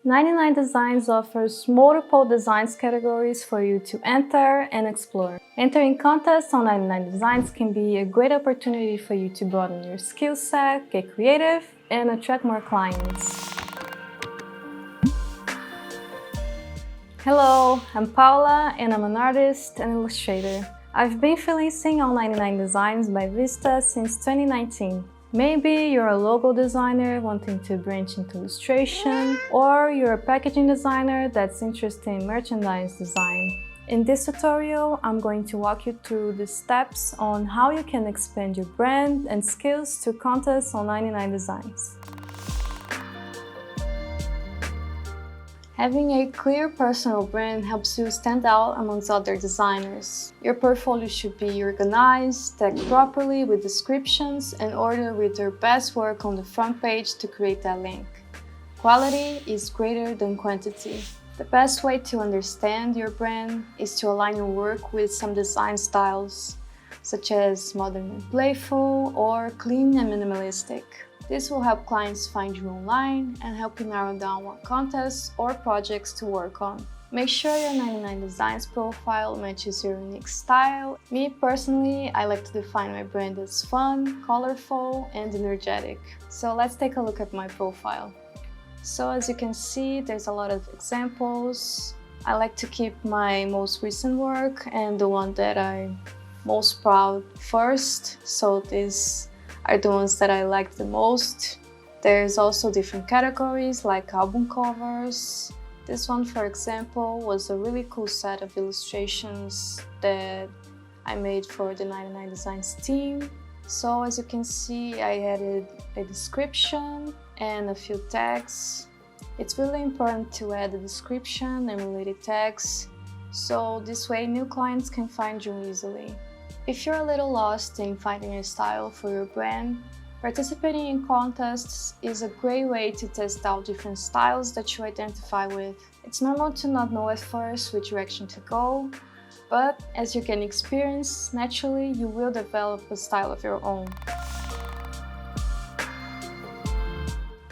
99designs offers multiple designs categories for you to enter and explore. Entering contests on 99designs can be a great opportunity for you to broaden your skill set, get creative, and attract more clients. Hello, I'm Paula and I'm an artist and illustrator. I've been freelancing on 99designs by Vista since 2019. Maybe you're a logo designer wanting to branch into illustration, or you're a packaging designer that's interested in merchandise design. In this tutorial, I'm going to walk you through the steps on how you can expand your brand and skills to contests on 99designs. Having a clear personal brand helps you stand out amongst other designers. Your portfolio should be organized, tagged properly with descriptions, and ordered with your best work on the front page to create that link. Quality is greater than quantity. The best way to understand your brand is to align your work with some design styles, such as modern and playful or clean and minimalistic. This will help clients find you online and help you narrow down what contests or projects to work on. Make sure your 99designs profile matches your unique style. Me personally, I like to define my brand as fun, colorful, and energetic. So let's take a look at my profile. So as you can see, there's a lot of examples. I like to keep my most recent work and the one that I'm most proud first. So these are the ones that I like the most. There's also different categories like album covers. This one, for example, was a really cool set of illustrations that I made for the 99designs team. So as you can see, I added a description and a few tags. It's really important to add a description and related tags, so this way new clients can find you easily. If you're a little lost in finding a style for your brand, participating in contests is a great way to test out different styles that you identify with. It's normal to not know at first which direction to go, but as you gain experience, naturally you will develop a style of your own.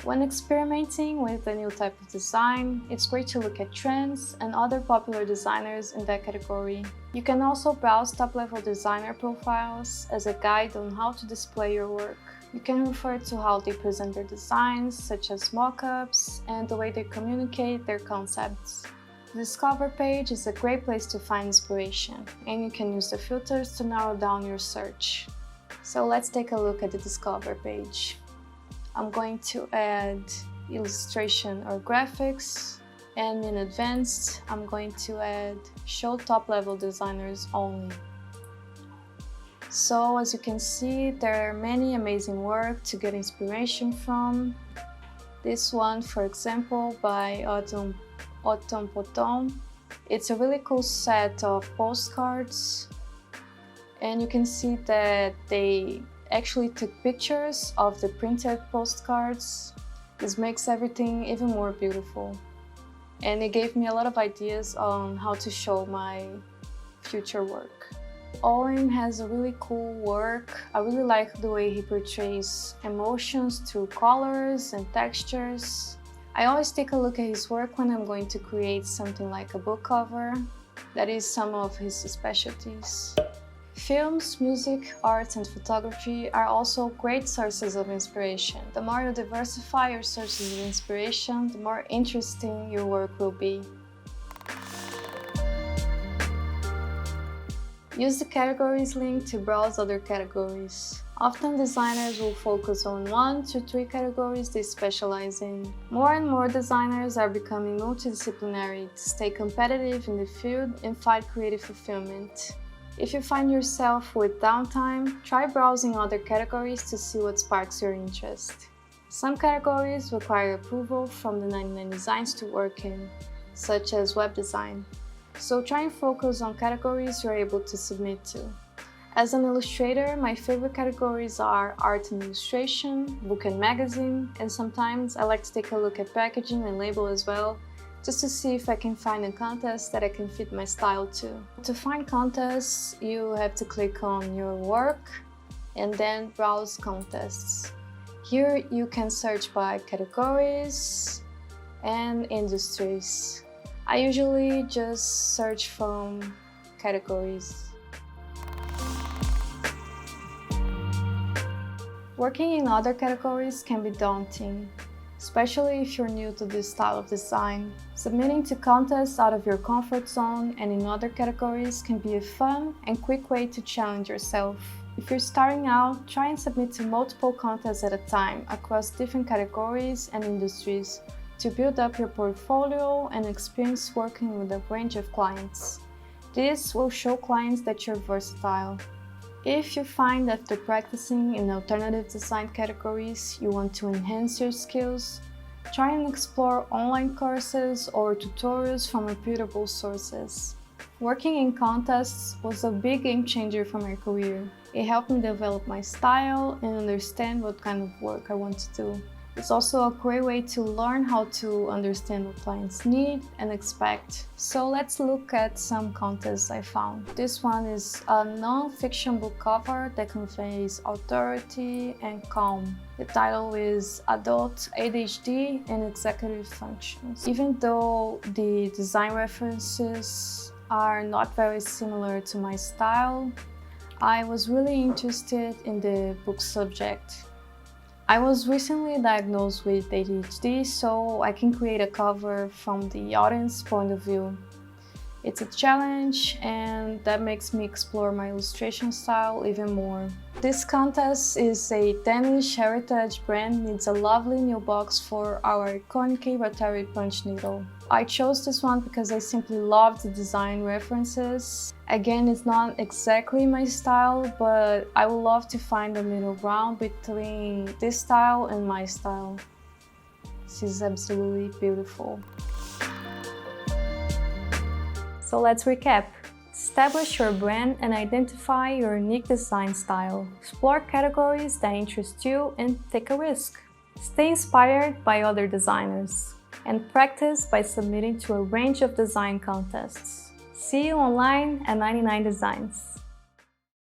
When experimenting with a new type of design, it's great to look at trends and other popular designers in that category. You can also browse top-level designer profiles as a guide on how to display your work. You can refer to how they present their designs, such as mock-ups, and the way they communicate their concepts. The Discover page is a great place to find inspiration, and you can use the filters to narrow down your search. So let's take a look at the Discover page. I'm going to add illustration or graphics, and in advanced, I'm going to add show top-level designers only. So as you can see, there are many amazing work to get inspiration from. This one, for example, by Autumn Poton. It's a really cool set of postcards, and you can see that they actually took pictures of the printed postcards. This makes everything even more beautiful. And it gave me a lot of ideas on how to show my future work. Owen has a really cool work. I really like the way he portrays emotions through colors and textures. I always take a look at his work when I'm going to create something like a book cover. That is some of his specialties. Films, music, art, and photography are also great sources of inspiration. The more you diversify your sources of inspiration, the more interesting your work will be. Use the categories link to browse other categories. Often designers will focus on 1 to 3 categories they specialize in. More and more designers are becoming multidisciplinary to stay competitive in the field and find creative fulfillment. If you find yourself with downtime, try browsing other categories to see what sparks your interest. Some categories require approval from the 99designs to work in, such as web design. So try and focus on categories you're able to submit to. As an illustrator, my favorite categories are art and illustration, book and magazine, and sometimes I like to take a look at packaging and label as well, just to see if I can find a contest that I can fit my style to. To find contests, you have to click on your work and then browse contests. Here you can search by categories, and industries. I usually just search from categories. Working in other categories can be daunting, especially if you're new to this style of design. Submitting to contests out of your comfort zone and in other categories can be a fun and quick way to challenge yourself. If you're starting out, try and submit to multiple contests at a time across different categories and industries to build up your portfolio and experience working with a range of clients. This will show clients that you're versatile. If you find after practicing in alternative design categories you want to enhance your skills, try and explore online courses or tutorials from reputable sources. Working in contests was a big game changer for my career. It helped me develop my style and understand what kind of work I want to do. It's also a great way to learn how to understand what clients need and expect. So let's look at some contests I found. This one is a non-fiction book cover that conveys authority and calm. The title is Adult ADHD and Executive Functions. Even though the design references are not very similar to my style, I was really interested in the book subject. I was recently diagnosed with ADHD, so I can create a cover from the audience point of view. It's a challenge, and that makes me explore my illustration style even more. This contest is a Danish heritage brand needs a lovely new box for our iconic rotary punch needle. I chose this one because I simply love the design references. Again, it's not exactly my style, but I would love to find a middle ground between this style and my style. This is absolutely beautiful. So let's recap. Establish your brand and identify your unique design style. Explore categories that interest you and take a risk. Stay inspired by other designers. And practice by submitting to a range of design contests. See you online at 99designs.